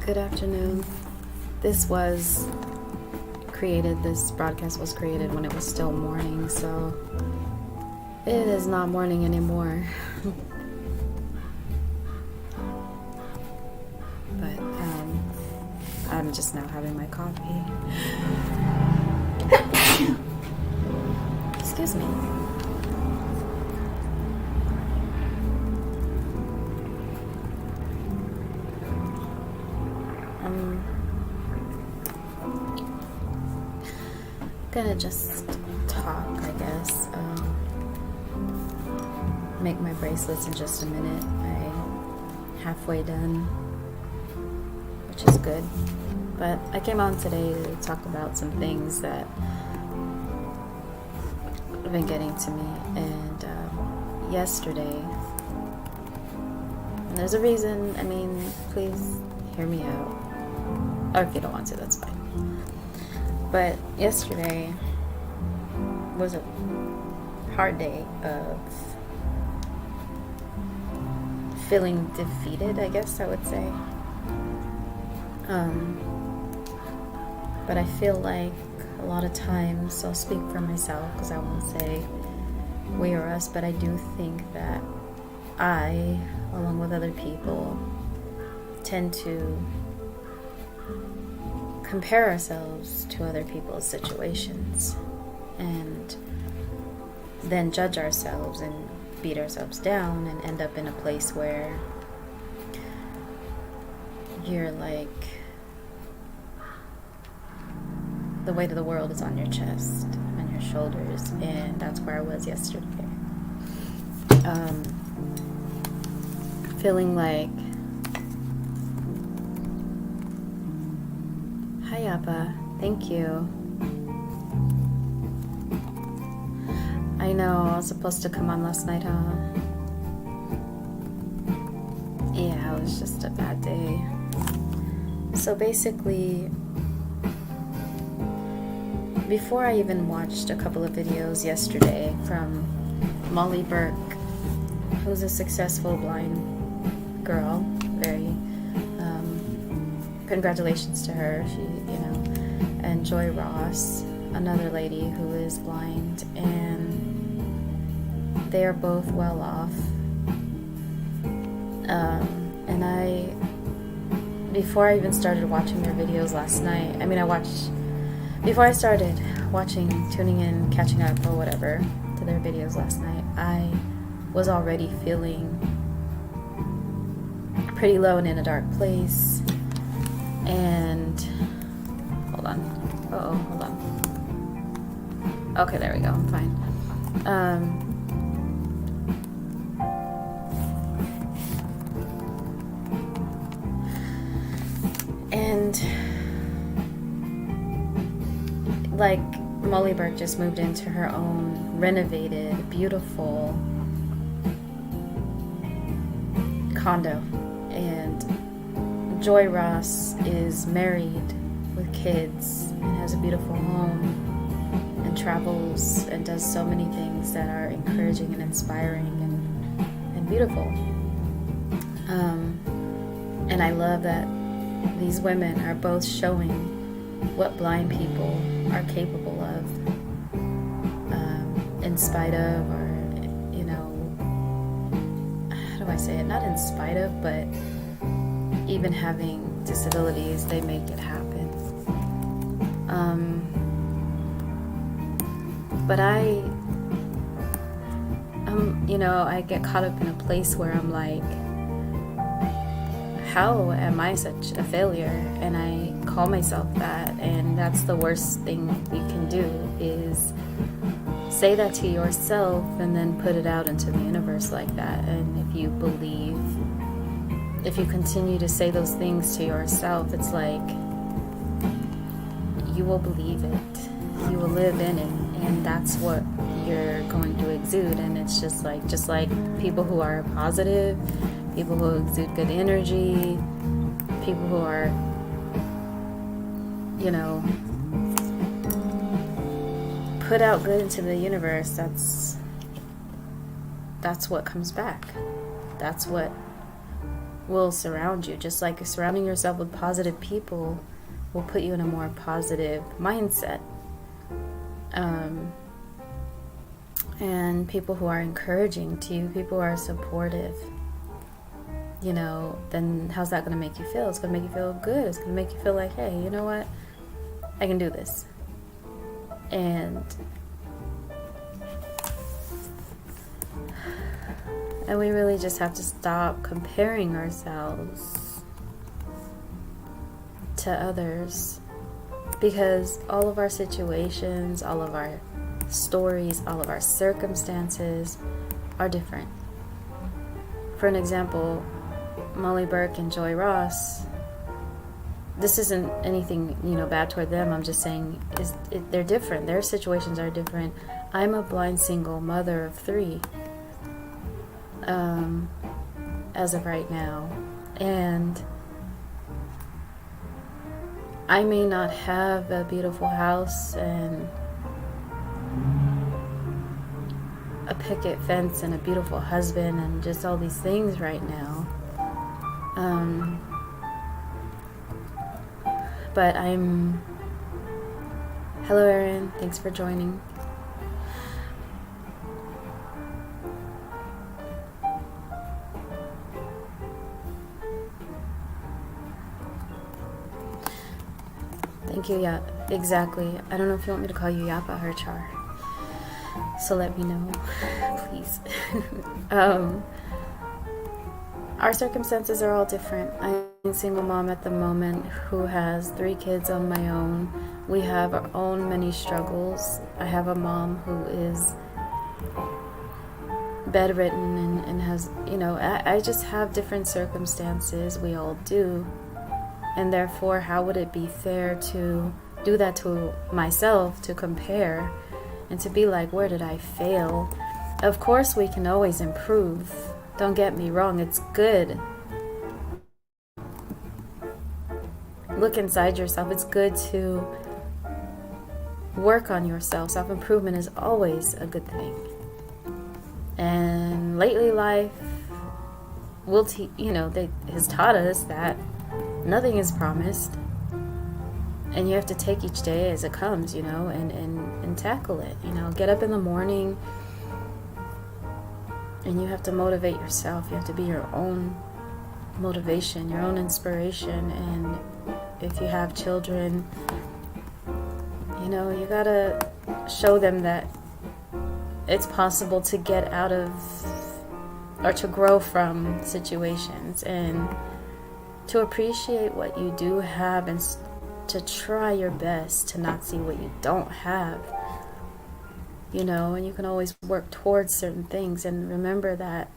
Good afternoon. This broadcast was created when it was still morning, so it is not morning anymore. But I'm just now having my coffee. Excuse me. Gonna just talk, I guess. Make my bracelets in just a minute. I'm halfway done, which is good. But I came on today to talk about some things that have been getting to me. And yesterday, and there's a reason. Please hear me out. Or if you don't want to, that's fine. But yesterday was a hard day of feeling defeated, I guess I would say. But I feel like a lot of times, I'll speak for myself because I won't say we or us, but I do think that I, along with other people, tend to compare ourselves to other people's situations and then judge ourselves and beat ourselves down and end up in a place where you're like, the weight of the world is on your chest and your shoulders, and that's where I was yesterday. Feeling like, hi Appa, thank you. I know, I was supposed to come on last night, huh? Yeah, it was just a bad day. So basically, before I even watched a couple of videos yesterday from Molly Burke, who's a successful blind girl, very congratulations to her. And Joy Ross, another lady who is blind, and they are both well off. And before I even started watching their videos last night, before I started watching, tuning in, catching up, or whatever, to their videos last night, I was already feeling pretty low and in a dark place. And hold on. Okay, there we go. I'm fine. And like Molly Burke just moved into her own renovated, beautiful condo, and Joy Ross is married with kids and has a beautiful home and travels and does so many things that are encouraging and inspiring and beautiful. And I love that these women are both showing what blind people are capable of, in spite of, or, how do I say it? Not in spite of, but even having disabilities, they make it happen. But I get caught up in a place where I'm like, how am I such a failure? And I call myself that, and that's the worst thing you can do, is say that to yourself and then put it out into the universe like that. And if you continue to say those things to yourself, it's like you will believe it, you will live in it, and that's what you're going to exude. And it's just like people who are positive, people who exude good energy, people who are, put out good into the universe, that's what comes back. That's what will surround you. Just like surrounding yourself with positive people will put you in a more positive mindset. And people who are encouraging to you, people who are supportive, you know, then how's that going to make you feel? It's going to make you feel good. It's going to make you feel like, hey, you know what? I can do this. And we really just have to stop comparing ourselves to others, because all of our situations, all of our stories, all of our circumstances are different. For an example, Molly Burke and Joy Ross, this isn't anything, you know, bad toward them. I'm just saying they're different. Their situations are different. I'm a blind single mother of 3 as of right now, and I may not have a beautiful house and a picket fence and a beautiful husband and just all these things right now. But hello Erin, thanks for joining. Thank you, yeah, exactly. I don't know if you want me to call you Yapa or Char. So let me know, please. Our circumstances are all different. I'm a single mom at the moment who has 3 kids on my own. We have our own many struggles. I have a mom who is bedridden and has, you know, I just have different circumstances. We all do. And therefore, how would it be fair to do that to myself, to compare, and to be like, where did I fail? Of course, we can always improve. Don't get me wrong, it's good. Look inside yourself. It's good to work on yourself. Self-improvement is always a good thing. And lately life will has taught us that nothing is promised. And you have to take each day as it comes, you know, and tackle it. You know, get up in the morning and you have to motivate yourself. You have to be your own motivation, your own inspiration. And if you have children, you know, you gotta show them that it's possible to get out of or to grow from situations, and to appreciate what you do have, and to try your best to not see what you don't have, you know. And you can always work towards certain things, and remember that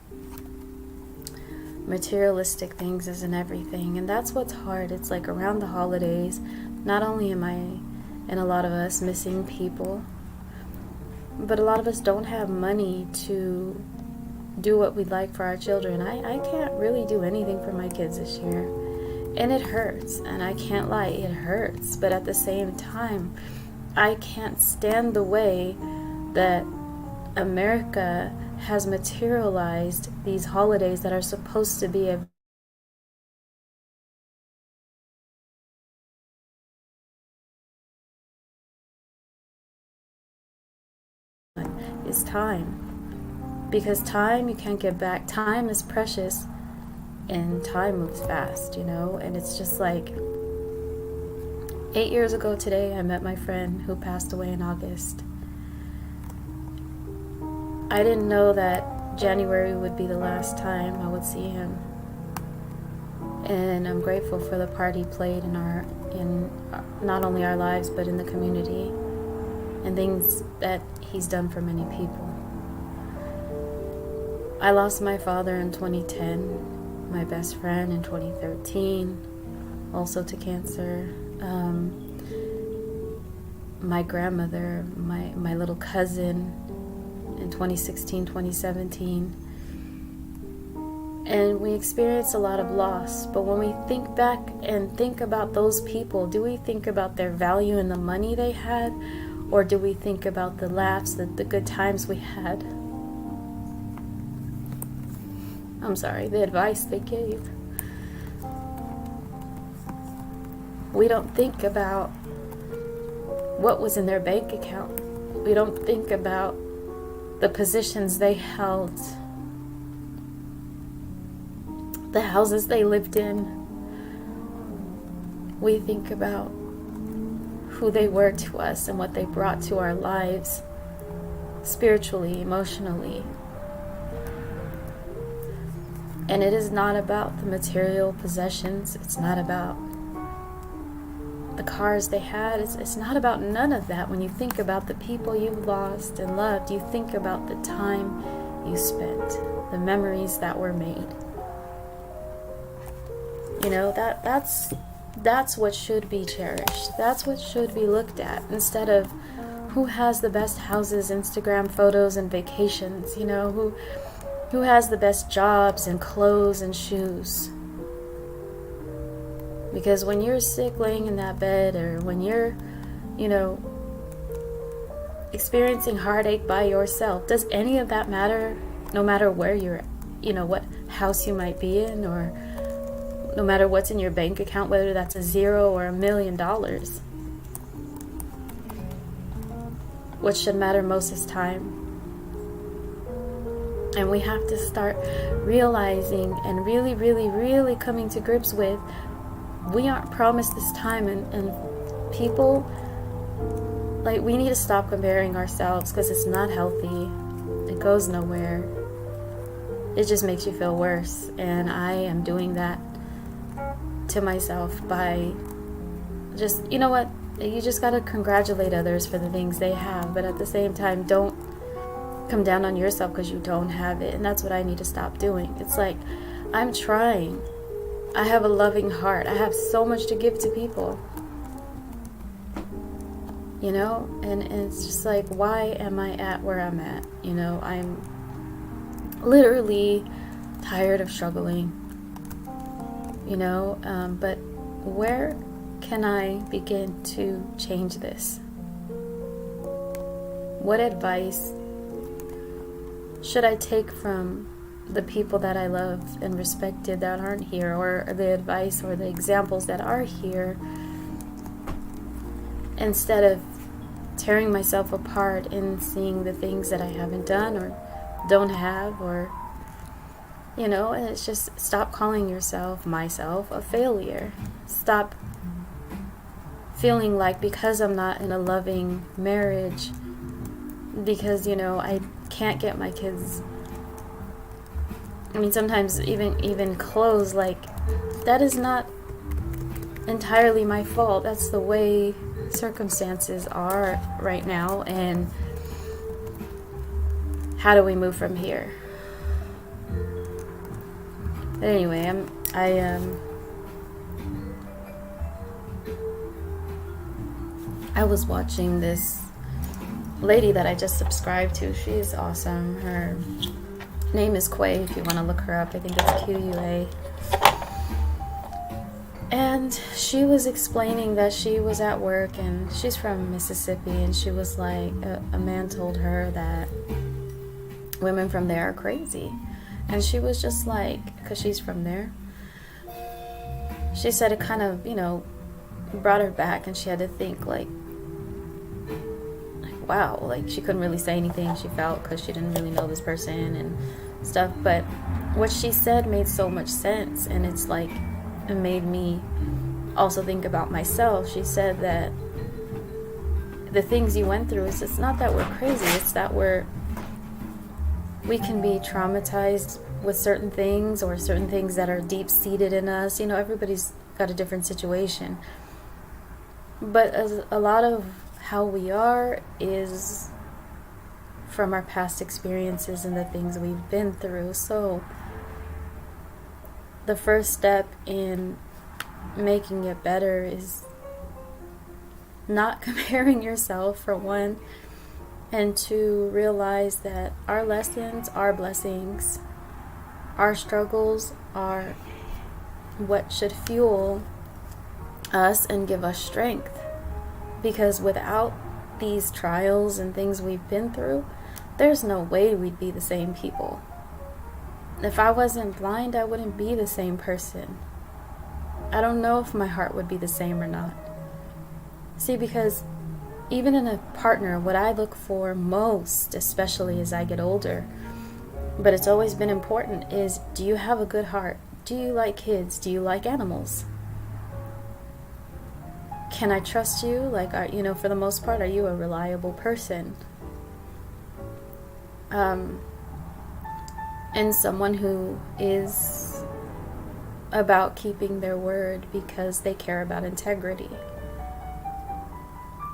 materialistic things isn't everything. And that's what's hard. It's like around the holidays, not only am I and a lot of us missing people, but a lot of us don't have money to do what we'd like for our children. I can't really do anything for my kids this year, and it hurts, and I can't lie, it hurts. But at the same time, I can't stand the way that America has materialized these holidays that are supposed to be a is time. Because time you can't get back. Time is precious, and time moves fast, you know. And it's just like 8 years ago today, I met my friend who passed away in August. I didn't know that January would be the last time I would see him. And I'm grateful for the part he played in not only our lives, but in the community, and things that he's done for many people. I lost my father in 2010, my best friend in 2013, also to cancer. My grandmother, my little cousin in 2016, 2017. And we experienced a lot of loss. But when we think back and think about those people, do we think about their value in the money they had? Or do we think about the laughs, the good times we had? I'm sorry, the advice they gave. We don't think about what was in their bank account. We don't think about the positions they held, the houses they lived in. We think about who they were to us and what they brought to our lives, spiritually, emotionally. And it is not about the material possessions. It's not about the cars they had. It's not about none of that. When you think about the people you lost and loved, you think about the time you spent, the memories that were made. You know, that's what should be cherished. That's what should be looked at, instead of who has the best houses, Instagram photos, and vacations. You know, who has the best jobs and clothes and shoes. Because when you're sick laying in that bed, or when you're, you know, experiencing heartache by yourself, does any of that matter? No matter where you're, you know, what house you might be in, or no matter what's in your bank account, whether that's a $0 or $1 million. What should matter most is time. And we have to start realizing and really, really, really coming to grips with, we aren't promised this time. And people, like, we need to stop comparing ourselves, because it's not healthy. It goes nowhere. It just makes you feel worse. And I am doing that to myself by just, you know what, you just gotta congratulate others for the things they have, but at the same time, don't come down on yourself because you don't have it. And that's what I need to stop doing. It's like, I'm trying. I have a loving heart. I have so much to give to people, you know, and it's just like, why am I at where I'm at? You know, I'm literally tired of struggling, you know, but where can I begin to change this? What advice should I take from the people that I love and respected that aren't here, or the advice or the examples that are here, instead of tearing myself apart and seeing the things that I haven't done or don't have, or, you know, and it's just, stop calling myself a failure. Stop feeling like, because I'm not in a loving marriage, because, you know, I can't get my kids, I mean, sometimes even clothes, like, that is not entirely my fault. That's the way circumstances are right now. And how do we move from here? But anyway, I was watching this lady that I just subscribed to. She's awesome. Her name is Quay, if you want to look her up. I think it's QUA. And she was explaining that she was at work, and she's from Mississippi, and she was like, a man told her that women from there are crazy. And she was just like, because she's from there, she said it kind of, you know, brought her back, and she had to think, like, wow, like, she couldn't really say anything she felt, because she didn't really know this person and stuff. But what she said made so much sense, and it's like, it made me also think about myself. She said that the things you went through, it's not that we're crazy, it's that we can be traumatized with certain things, or certain things that are deep-seated in us. You know, everybody's got a different situation. But a lot of how we are is from our past experiences and the things we've been through. So the first step in making it better is not comparing yourself, for one, and to realize that our lessons are blessings. Our struggles are what should fuel us and give us strength. Because without these trials and things we've been through, there's no way we'd be the same people. If I wasn't blind, I wouldn't be the same person. I don't know if my heart would be the same or not. See, because even in a partner, what I look for most, especially as I get older, but it's always been important, is do you have a good heart? Do you like kids? Do you like animals? Can I trust you? Like, for the most part, are you a reliable person? And someone who is about keeping their word because they care about integrity.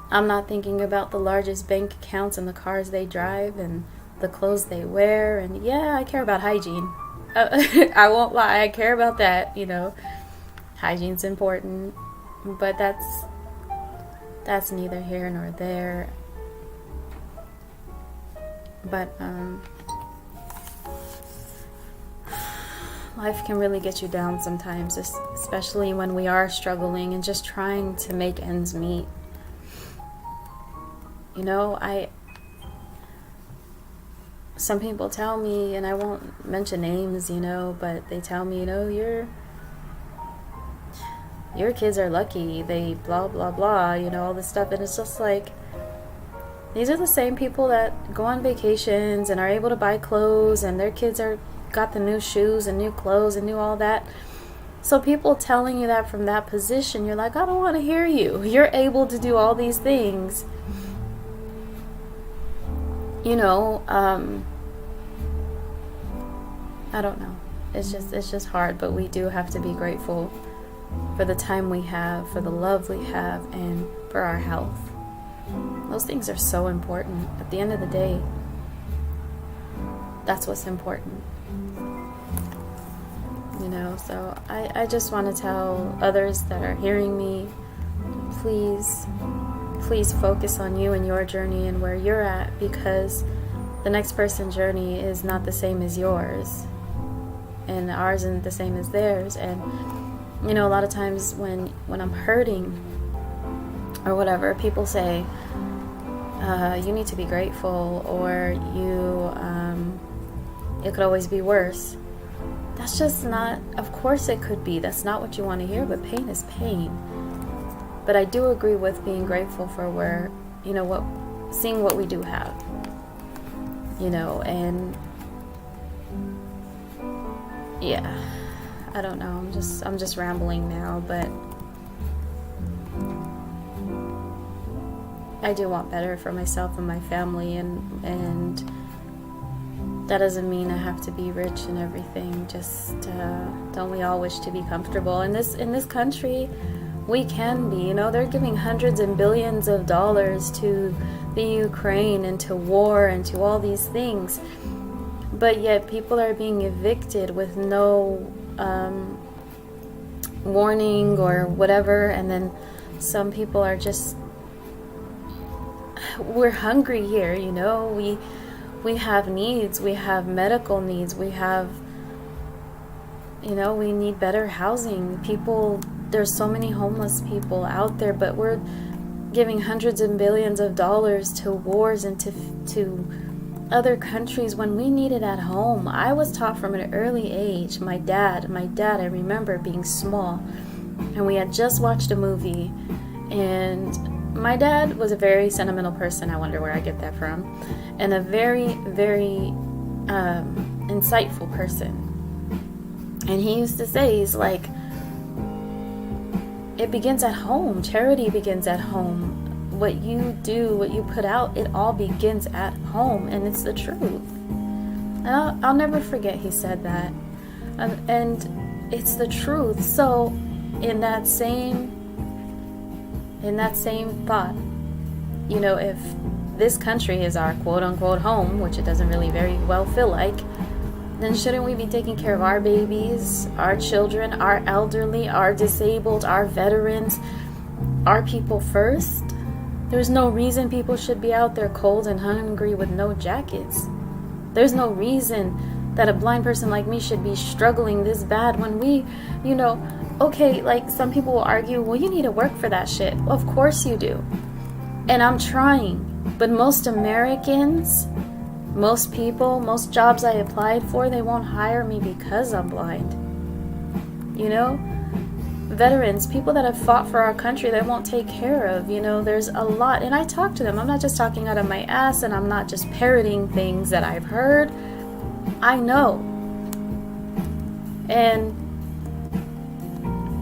I'm not thinking about the largest bank accounts and the cars they drive and the clothes they wear. And yeah, I care about hygiene. I won't lie, I care about that, Hygiene's important. But that's neither here nor there. But life can really get you down sometimes, especially when we are struggling and just trying to make ends meet. Some people tell me, and I won't mention names, but they tell me, your kids are lucky, they blah, blah, blah, all this stuff. And it's just like, these are the same people that go on vacations and are able to buy clothes, and their kids got the new shoes and new clothes and new all that. So people telling you that from that position, you're like, I don't want to hear you. You're able to do all these things. I don't know. It's just hard, but we do have to be grateful for the time we have, for the love we have, and for our health. Those things are so important. At the end of the day, that's what's important. So I just want to tell others that are hearing me, please focus on you and your journey and where you're at, because the next person's journey is not the same as yours, and ours isn't the same as theirs. And a lot of times when I'm hurting or whatever, people say, you need to be grateful, or it could always be worse. That's just not, of course it could be. That's not what you want to hear, but pain is pain. But I do agree with being grateful for where, seeing what we do have, and yeah, I don't know. I'm just rambling now, but I do want better for myself and my family, and that doesn't mean I have to be rich and everything. Just don't we all wish to be comfortable? In this country, we can be. They're giving hundreds and billions of dollars to the Ukraine and to war and to all these things, but yet people are being evicted with no warning or whatever. And then some people are just, we're hungry here, we have needs, we have medical needs, we have, we need better housing. There's so many homeless people out there, but we're giving hundreds and billions of dollars to wars and to other countries when we need it at home. I was taught from an early age, my dad, I remember being small, and we had just watched a movie, and my dad was a very sentimental person. I wonder where I get that from. And a very, very insightful person. And he used to say, he's like, it begins at home. Charity begins at home. What you do, what you put out, it all begins at home. And it's the truth. And I'll never forget he said that. And it's the truth. So in that same thought, if this country is our quote-unquote home, which it doesn't really very well feel like, then shouldn't we be taking care of our babies, our children, our elderly, our disabled, our veterans, our people first? There's no reason people should be out there cold and hungry with no jackets. There's no reason that a blind person like me should be struggling this bad when we, okay, like some people will argue, well, you need to work for that shit. Well, of course you do. And I'm trying. But most Americans, most people, most jobs I applied for, they won't hire me because I'm blind. veterans, people that have fought for our country, they won't take care of. There's a lot. And I talk to them. I'm not just talking out of my ass, and I'm not just parroting things that I've heard. I know. And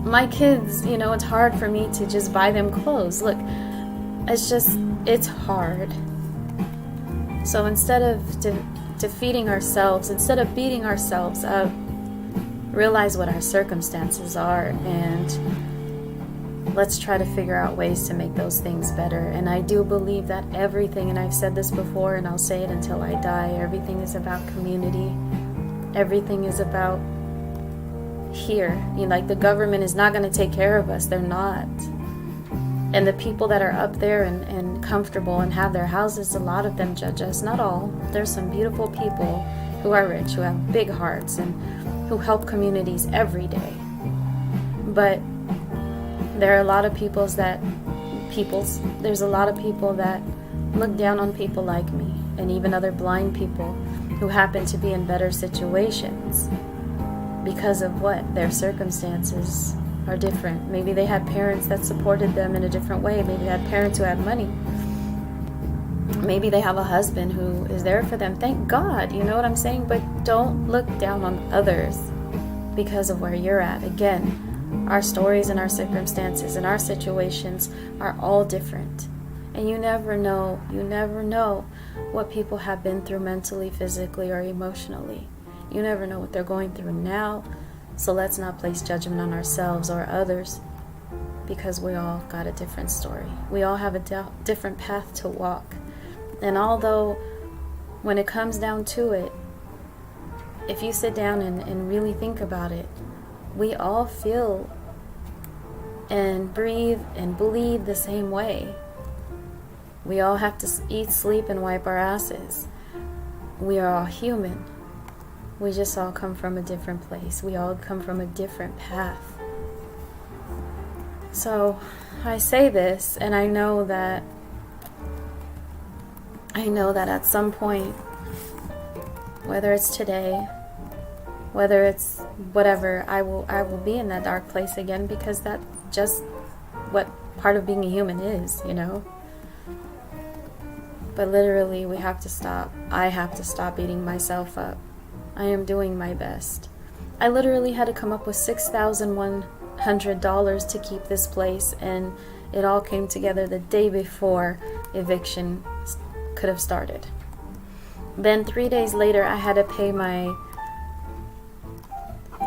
my kids, it's hard for me to just buy them clothes. Look, it's hard. So instead of defeating ourselves, instead of beating ourselves up, realize what our circumstances are, and let's try to figure out ways to make those things better. And I do believe that everything, and I've said this before and I'll say it until I die, everything is about community. Everything is about here. Like the government is not going to take care of us. They're not. And the people that are up there and comfortable and have their houses, a lot of them judge us. Not all. There's some beautiful people who are rich, who have big hearts, and who help communities every day. But there are a lot of there's a lot of people that look down on people like me, and even other blind people who happen to be in better situations because of what? Their circumstances are different. Maybe they had parents that supported them in a different way. Maybe they had parents who had money. Maybe they have a husband who is there for them. Thank God, you know what I'm saying? But don't look down on others because of where you're at. Again, our stories and our circumstances and our situations are all different. And you never know what people have been through mentally, physically, or emotionally. You never know what they're going through now. So let's not place judgment on ourselves or others, because we all got a different story. We all have a different path to walk. And although when it comes down to it, if you sit down and really think about it, we all feel and breathe and bleed the same way. We all have to eat, sleep, and wipe our asses. We are all human. We just all come from a different place. We all come from a different path. So I say this, and I know that at some point, whether it's today, whether it's whatever, I will be in that dark place again, because that's just what part of being a human is, But literally, we have to stop. I have to stop beating myself up. I am doing my best. I literally had to come up with $6,100 to keep this place, and it all came together the day before eviction could have started. Then 3 days later, I had to pay my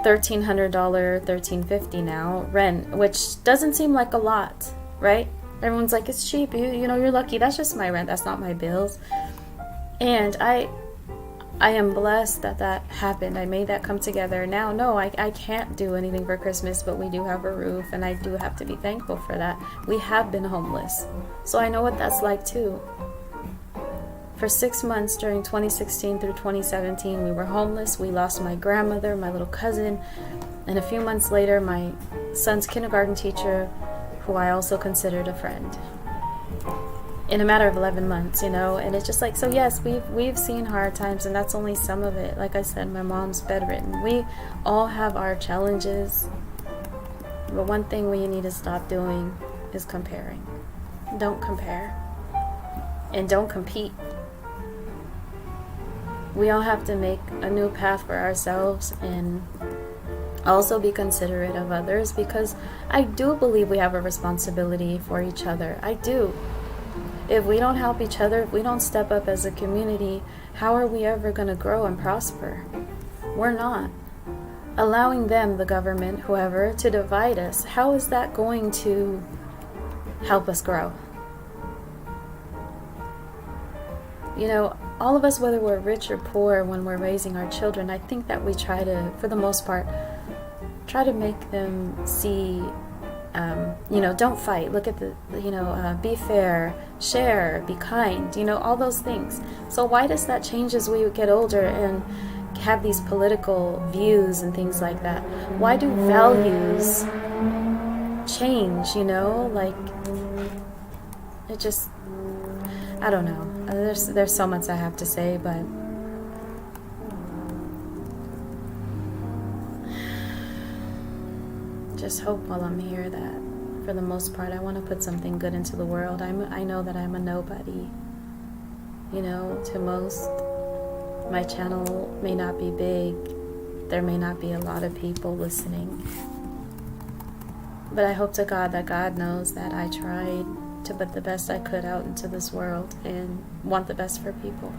$1,300, $1,350 now rent, which doesn't seem like a lot, right? Everyone's like, it's cheap, you're lucky. That's just my rent. That's not my bills. And I am blessed that happened. I made that come together. Now, no, I can't do anything for Christmas, but we do have a roof, and I do have to be thankful for that. We have been homeless, so I know what that's like too. For 6 months during 2016 through 2017, we were homeless. We lost my grandmother, my little cousin, and a few months later, my son's kindergarten teacher, who I also considered a friend. In a matter of 11 months, and it's just like, so yes, we've seen hard times, and that's only some of it. Like I said, my mom's bedridden. We all have our challenges, but one thing we need to stop doing is comparing. Don't compare, and don't compete. We all have to make a new path for ourselves, and also be considerate of others, because I do believe we have a responsibility for each other. I do. If we don't help each other, if we don't step up as a community, how are we ever going to grow and prosper? We're not. Allowing them, the government, whoever, to divide us, how is that going to help us grow? All of us, whether we're rich or poor, when we're raising our children, I think that we try to, for the most part, try to make them see, don't fight. Look at be fair, share, be kind, all those things. So why does that change as we get older and have these political views and things like that? Why do values change, it just, I don't know. There's so much I have to say, but just hope while I'm here that for the most part I want to put something good into the world. I know that I'm a nobody, you know, to most. My channel may not be big, there may not be a lot of people listening, but I hope to God that God knows that I tried to put the best I could out into this world and want the best for people,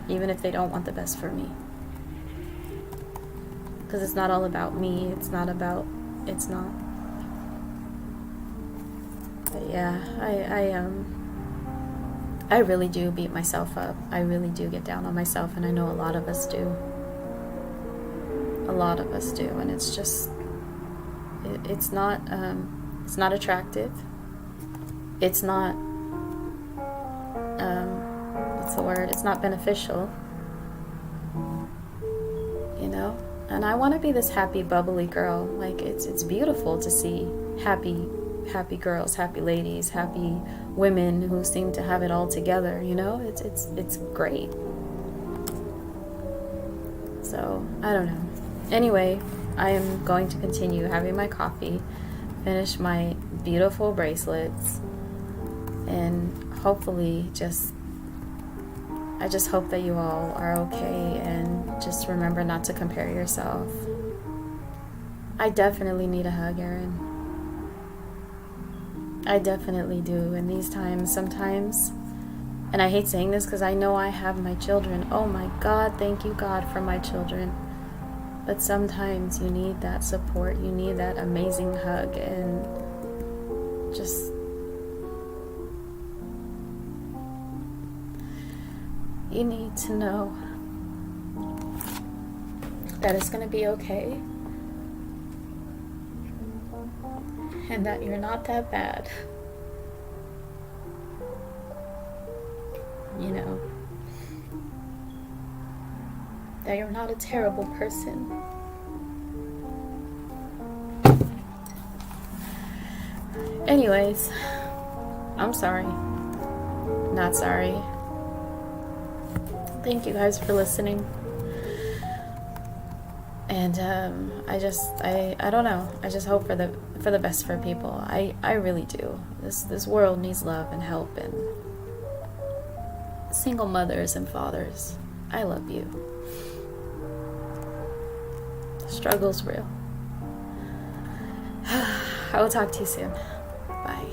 even if they don't want the best for me. Because it's not all about me, it's not. But yeah, I really do beat myself up. I really do get down on myself, and I know a lot of us do. A lot of us do, and it's just, it's not attractive. It's not, what's the word? It's not beneficial, you know? And I want to be this happy, bubbly girl. Like, it's beautiful to see happy girls, happy ladies, happy women who seem to have it all together, you know? It's great. So, I don't know. Anyway, I am going to continue having my coffee, finish my beautiful bracelets, and hopefully I just hope that you all are okay, and just remember not to compare yourself. I definitely need a hug, Erin. I definitely do. In these times, sometimes, and I hate saying this because I know I have my children. Oh my God, thank you God for my children. But sometimes you need that support. You need that amazing hug, and just, you need to know that it's going to be okay, and that you're not that bad. You know, that you're not a terrible person. Anyways, I'm sorry. Not sorry. Thank you guys for listening. And I don't know. I just hope for the best for people. I really do. This world needs love and help, and single mothers and fathers, I love you. The struggle's real. I will talk to you soon. Bye.